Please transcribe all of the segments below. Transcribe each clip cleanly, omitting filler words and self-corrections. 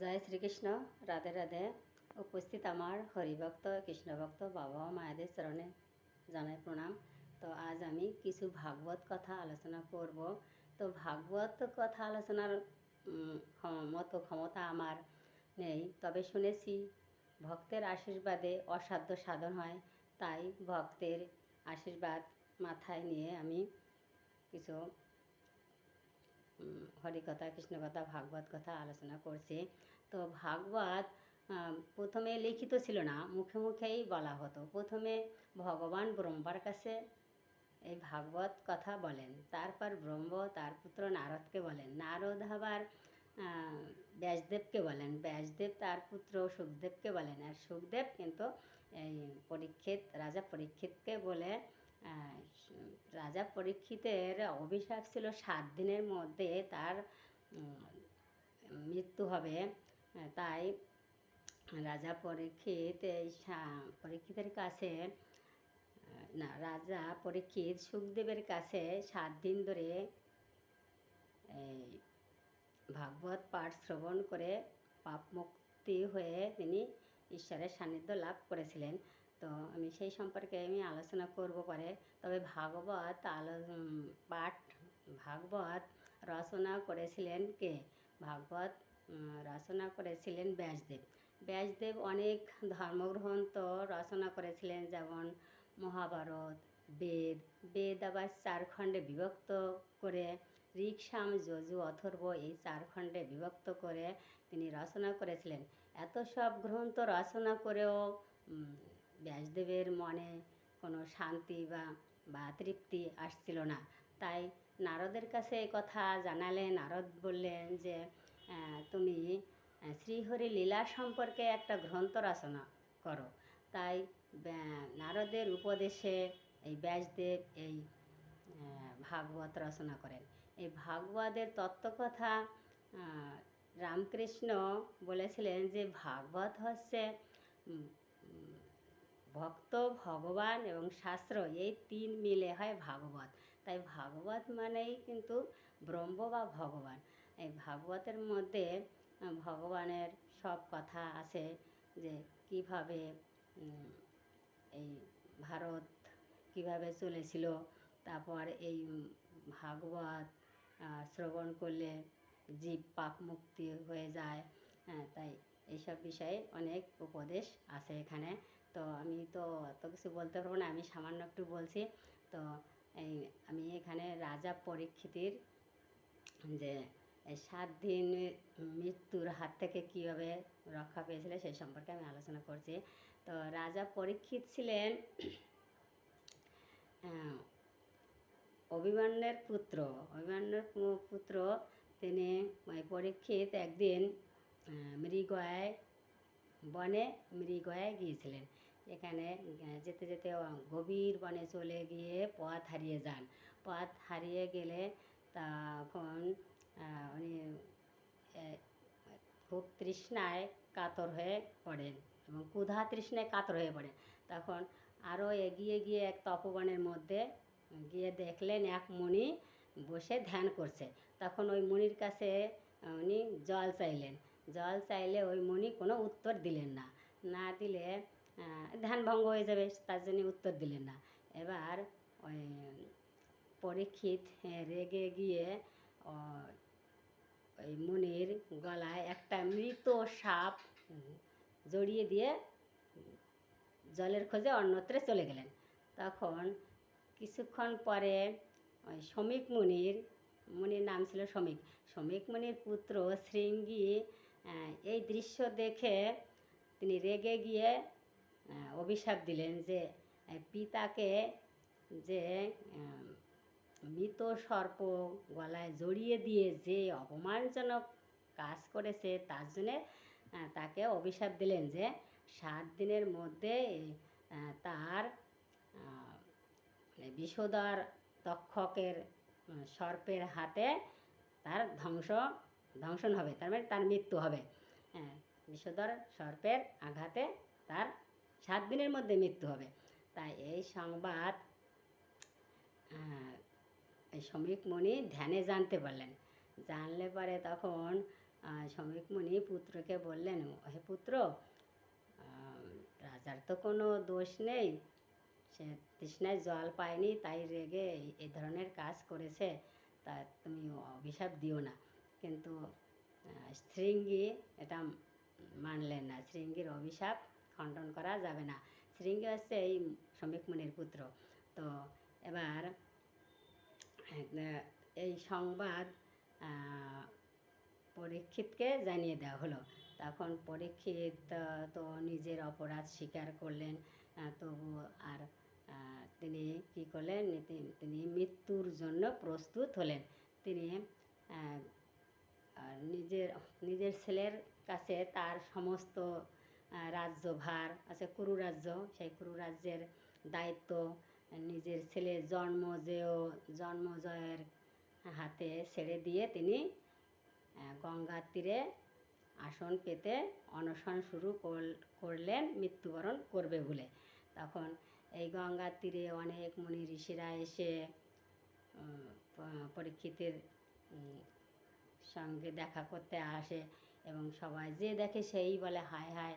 জয় শ্রীকৃষ্ণ। রাধে রাধে। উপস্থিত আমার হরিভক্ত কৃষ্ণভক্ত বাবা ও মায়েদের চরণে জানাই প্রণাম। তো আজ আমি কিছু ভাগবত কথা আলোচনা করব। তো ভাগবত কথা আলোচনার মতো ক্ষমতা আমার নেই, তবে শুনেছি ভক্তের আশীর্বাদে অসাধ্য সাধন হয়। তাই ভক্তের আশীর্বাদ মাথায় নিয়ে আমি কিছু হরিকথা, কৃষ্ণকথা, ভাগবত কথা আলোচনা করছি। তো ভাগবত প্রথমে লিখিত ছিল না, মুখে মুখেই বলা হতো। প্রথমে ভগবান ব্রহ্মার কাছে এই ভাগবত কথা বলেন, তারপর ব্রহ্ম তার পুত্র নারদকে বলেন, নারদ আবার ব্যাসদেবকে বলেন, ব্যাসদেব তার পুত্র সুখদেবকে বলেন, আর সুখদেব কিন্তু এই রাজা পরীক্ষিতকে বলে। রাজা পরীক্ষিতের অভিশাপ ছিল 7 দিনের মধ্যে তার মৃত্যু হবে। তাই রাজা পরীক্ষিতের কাছে রাজা পরীক্ষিত সুখদেবের কাছে 7 দিন ধরে এই ভাগবত পাঠ শ্রবণ করে পাপ মুক্তি হয়ে তিনি ঈশ্বরের সান্নিধ্য লাভ করেছিলেন। তো আমি সেই সম্পর্কে আলোচনা করব পরে। তবে ভাগবত রচনা করেছিলেন কে? ভাগবত রচনা করেছিলেন ব্যাসদেব। ব্যাসদেব অনেক ধর্মগ্রন্থ রচনা করেছিলেন, যেমন মহাভারত, বেদ আবার 4 খণ্ডে বিভক্ত করে, ঋক, সাম, যজু, অথর্ব এই 4 খণ্ডে বিভক্ত করে তিনি রচনা করেছিলেন। এত সব গ্রন্থ রচনা করেও ব্যাসদেবের মনে কোনো শান্তি বা তৃপ্তি আসছিল না। তাই নারদের কাছে এই কথা জানালেন। নারদ বললেন যে তুমি শ্রীহরি লীলা সম্পর্কে একটা গ্রন্থ রচনা করো। তাই নারদের উপদেশে এই ব্যাসদেব এই ভাগবত রচনা করেন। এই ভাগবতের তত্ত্বকথা রামকৃষ্ণ বলেছিলেন যে ভাগবত হচ্ছে ভক্ত, ভগবান এবং শাস্ত্র, এই 3 মিলে হয় ভাগবত। তাই ভাগবত মানেই কিন্তু ব্রহ্ম বা ভগবান। এই ভাগবতের মধ্যে ভগবানের সব কথা আছে, যে কিভাবে এই ভারত কিভাবে চলেছিল। তারপর এই ভাগবত শ্রবণ করলে জীব পাপ মুক্তি হয়ে যায়। তাই এইসব বিষয়ে অনেক উপদেশ আছে এখানে। তো আমি তো অত কিছু বলতে পারবো না, আমি সামান্য একটু বলছি। তো আমি এখানে রাজা পরীক্ষিতের যে 7 দিন মৃত্যুর হাত থেকে কীভাবে রক্ষা পেয়েছিল সেই সম্পর্কে আমি আলোচনা করছি। তো রাজা পরীক্ষিত ছিলেন অভিমন্যুর পুত্র। তিনি পরীক্ষিত একদিন মৃগয়ায় গিয়েছিলেন। এখানে যেতে যেতে গভীর বনে চলে গিয়ে পথ হারিয়ে যান। পথ হারিয়ে গেলে তখন উনি খুব তৃষ্ণায় কাতর হয়ে পড়েন এবং ক্ষুধা তৃষ্ণায় কাতর হয়ে পড়েন। তখন আরও এগিয়ে গিয়ে এক তপবনের মধ্যে গিয়ে দেখলেন এক মুনি বসে ধ্যান করছে। তখন ওই মুনির কাছে উনি জল চাইলে ওই মুনি কোনো উত্তর দিলেন না দিলে ধ্যান ভঙ্গ হয়ে যাবে, তার জন্য উত্তর দিলেন না। এবার ওই পরীক্ষিত রেগে গিয়ে ওই মুনির গলায় একটা মৃত সাপ জড়িয়ে দিয়ে জলের খোঁজে অন্যত্রে চলে গেলেন। তখন কিছুক্ষণ পরে ওই মুনির নাম ছিল সমীক মুনির পুত্র শৃঙ্গী এই দৃশ্য দেখে তিনি রেগে গিয়ে অভিশাপ দিলেন যে পিতাকে যে মৃত সর্প গলায় জড়িয়ে দিয়ে যে অপমানজনক কাজ করেছে, তার জন্যে তাকে অভিশাপ দিলেন যে 7 দিনের মধ্যে তার বিষধর তক্ষকের সর্পের হাতে তার ধ্বংসন হবে, তার মানে তার মৃত্যু হবে। বিষধর সর্পের আঘাতে তার 7 দিনের মধ্যে মৃত্যু হবে। তাই এই সংবাদ এই সমীক মুনি ধ্যানে জানতে পারলেন। জানলে পরে তখন শমিক মুনি পুত্রকে বললেন, হে পুত্র, রাজার তো কোনো দোষ নেই, সে তৃষ্ণায় জল পায়নি তাই রেগে এই ধরনের কাজ করেছে, তা তুমি অভিশাপ দিও না। কিন্তু শৃঙ্গী এটা মানলেন না, শৃঙ্গীর অভিশাপ খণ্ডন করা যাবে না। শৃঙ্গী হচ্ছে এই শমিক মুনির পুত্র। তো এবার এই সংবাদ পরীক্ষিতকে জানিয়ে দেওয়া হলো। তখন পরীক্ষিত তো নিজের অপরাধ স্বীকার করলেন, তবু আর তিনি কী করলেন, তিনি মৃত্যুর জন্য প্রস্তুত হলেন। তিনি নিজের ছেলের কাছে তার সমস্ত রাজ্যভার আছে, কুরু রাজ্য, সেই কুরু রাজ্যের দায়িত্ব নিজের ছেলে জন্মজয়ের হাতে ছেড়ে দিয়ে তিনি গঙ্গার তীরে আসন পেতে অনশন শুরু করলেন মৃত্যুবরণ করবে বলে। তখন এই গঙ্গার তীরে অনেক মুনি ঋষিরা এসে পরীক্ষিতের সঙ্গে দেখা করতে আসে, এবং সবাই যে দেখে সেই বলে, হায় হায়,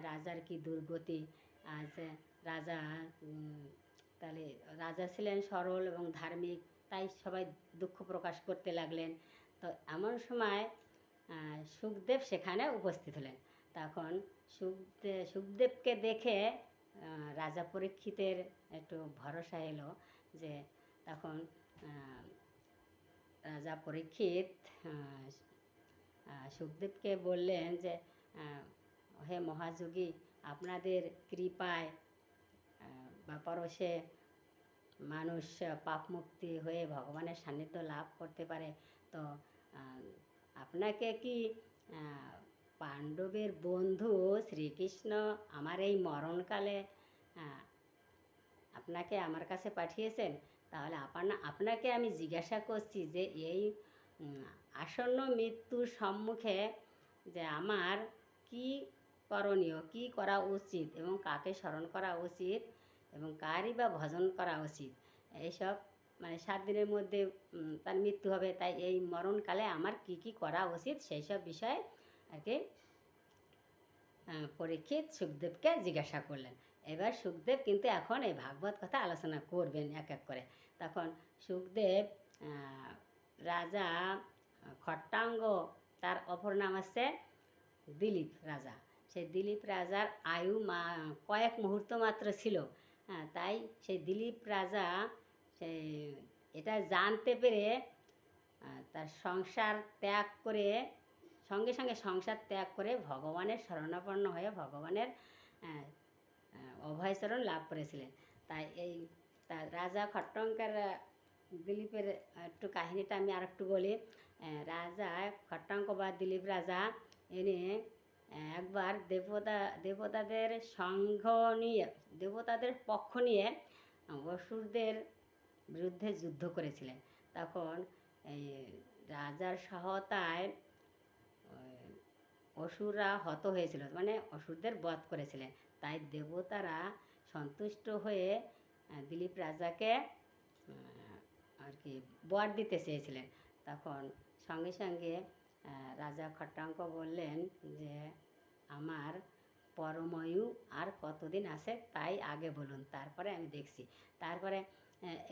রাজার কি দুর্গতি। আজ রাজা, তাহলে রাজা ছিলেন সরল এবং ধার্মিক, তাই সবাই দুঃখ প্রকাশ করতে লাগলেন। তো এমন সময় সুখদেব সেখানে উপস্থিত হলেন। তখন সুখদেবকে দেখে রাজা পরীক্ষিতের একটু ভরসা এলো, যে তখন রাজা পরীক্ষিত সুখদেবকে বললেন যে, হে মহাযোগী, আপনাদের কৃপায় বা পরশে মানুষ পাপমুক্তি হয়ে ভগবানের সান্নিধ্য লাভ করতে পারে। তো আপনাকে কি পাণ্ডবের বন্ধু শ্রীকৃষ্ণ আমার এই মরণকালে আপনাকে আমার কাছে পাঠিয়েছেন? তাহলে আপনাকে আমি জিজ্ঞাসা করছি যে এই আসন্ন মৃত্যুর সম্মুখে যে আমার কি করণীয়, কি করা উচিত, এবং কাকে স্মরণ করা উচিত, এবং কারই বা ভজন করা উচিত। এইসব 7 দিনের মধ্যে তার মৃত্যু হবে, তাই এই মরণকালে আমার কি কি করা উচিত সেই সব বিষয়ে আর কি পরীক্ষিত সুখদেবকে জিজ্ঞাসা করলেন। এবার সুখদেব কিন্তু এখন এই ভাগবত কথা আলোচনা করবেন এক এক করে। তখন সুখদেব রাজা খট্টাঙ্গ, তার অপর নাম হচ্ছে দিলীপ রাজা, সেই দিলীপ রাজার আয়ু কয়েক মুহূর্ত মাত্র ছিল। তাই সেই দিলীপ রাজা সেই এটা জানতে পেরে তার সংসার ত্যাগ করে, সঙ্গে সঙ্গে সংসার ত্যাগ করে ভগবানের শরণাপন্ন হয়ে ভগবানের অভয়চরণ লাভ করেছিলেন। তাই রাজা খট্টঙ্কের দিলীপের একটু কাহিনীটা আমি আর একটু বলি। রাজা খট্টঙ্ক বা দিলীপ রাজা এনে একবার দেবতাদের সঙ্গ নিয়ে, দেবতাদের পক্ষ নিয়ে অসুরদের বিরুদ্ধে যুদ্ধ করেছিলেন। তখন এই রাজার সহায়তায় অসুররা হত হয়েছিল, মানে অসুরদের বধ করেছিলেন। তাই দেবতারা সন্তুষ্ট হয়ে দিলীপ রাজাকে আর কি বর দিতে চেয়েছিলেন। তখন সঙ্গে সঙ্গে রাজা খট্টাঙ্ক বললেন যে, আমার পরমায়ু আর কতদিন আছে তাই আগে বলুন, তারপরে আমি দেখছি। তারপরে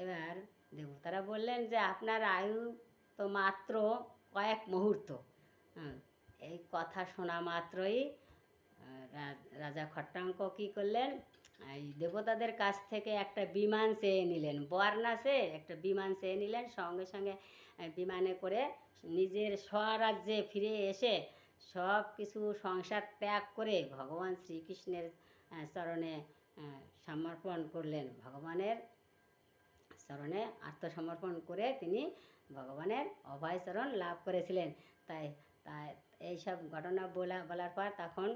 এবার দেবতারা বললেন যে, আপনার আয়ু তো মাত্র কয়েক মুহূর্ত। এই কথা শোনা মাত্রই রাজা খট্টাঙ্ক কী করলেন, এই দেবতাদের কাছ থেকে একটা বিমান চেয়ে নিলেন, বর না চেয়ে একটা বিমান চেয়ে নিলেন। সঙ্গে সঙ্গে বিমানে করে নিজের স্বরাজ্যে ফিরে এসে সব কিছু সংসার ত্যাগ করে ভগবান শ্রীকৃষ্ণের চরণে সমর্পণ করলেন। ভগবানের চরণে আত্মসমর্পণ করে তিনি ভগবানের অভয়চরণ লাভ করেছিলেন। তাই এইসব ঘটনা বলার পর তখন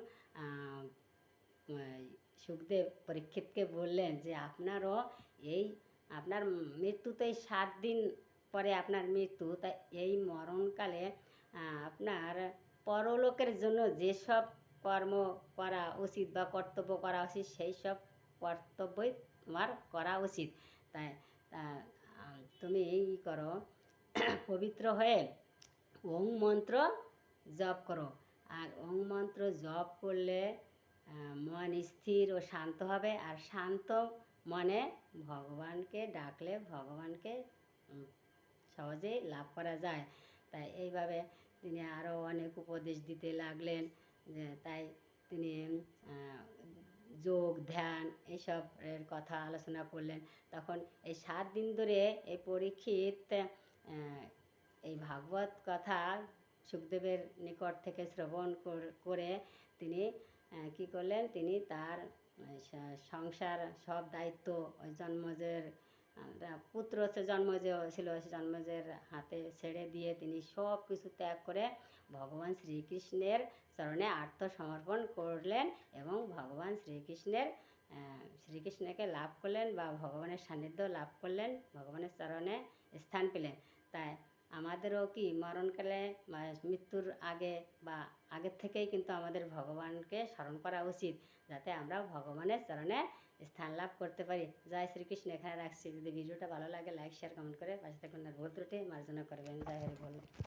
সুখদেব পরীক্ষিতকে বললেন যে, আপনারও আপনার মৃত্যুতেই 7 দিন পরে আপনার মৃত্যু, তাই এই মরণকালে আপনার পরলোকের জন্য যেসব কর্ম করা উচিত বা কর্তব্য করা উচিত সেই সব কর্তব্যই তোমার করা উচিত। তাই তুমি করো, পবিত্র হয়ে ওম মন্ত্র জপ করো। আর ওং মন্ত্র জপ করলে মন স্থির ও শান্ত হবে, আর শান্ত মনে ভগবানকে ডাকলে ভগবানকে উম, সহজেই লাভ করা যায়। তাই এইভাবে তিনি আরও অনেক উপদেশ দিতে লাগলেন, যে তাই তিনি যোগ ধ্যান এইসব এর কথা আলোচনা করলেন। তখন এই 7 দিন ধরে এই পরীক্ষিত এই ভাগবত কথা সুখদেবের নিকট থেকে শ্রবণ করে তিনি কী করলেন, তিনি তার সংসার সব দায়িত্ব ওই জন্মজের পুত্র হচ্ছে জন্মজয় ছিল, জন্মজের হাতে ছেড়ে দিয়ে তিনি সব কিছু ত্যাগ করে ভগবান শ্রীকৃষ্ণের চরণে আত্মসমর্পণ করলেন এবং ভগবান শ্রীকৃষ্ণকে লাভ করলেন বা ভগবানের সান্নিধ্য লাভ করলেন, ভগবানের চরণে স্থান পেলেন। তাই আমাদেরও কি মরণকালে বা মৃত্যুর আগে বা আগের থেকেই কিন্তু আমাদের ভগবানকে স্মরণ করা উচিত, যাতে আমরা ভগবানের চরণে স্থান লাভ করতে পারি। জয় শ্রীকৃষ্ণ। এখানে রাখছি। যদি ভিডিওটা ভালো লাগে লাইক শেয়ার কমেন্ট করে পাশে থাকুন, আর ভুল ত্রুটি মার্জনা করবেন। জয় হরি বল।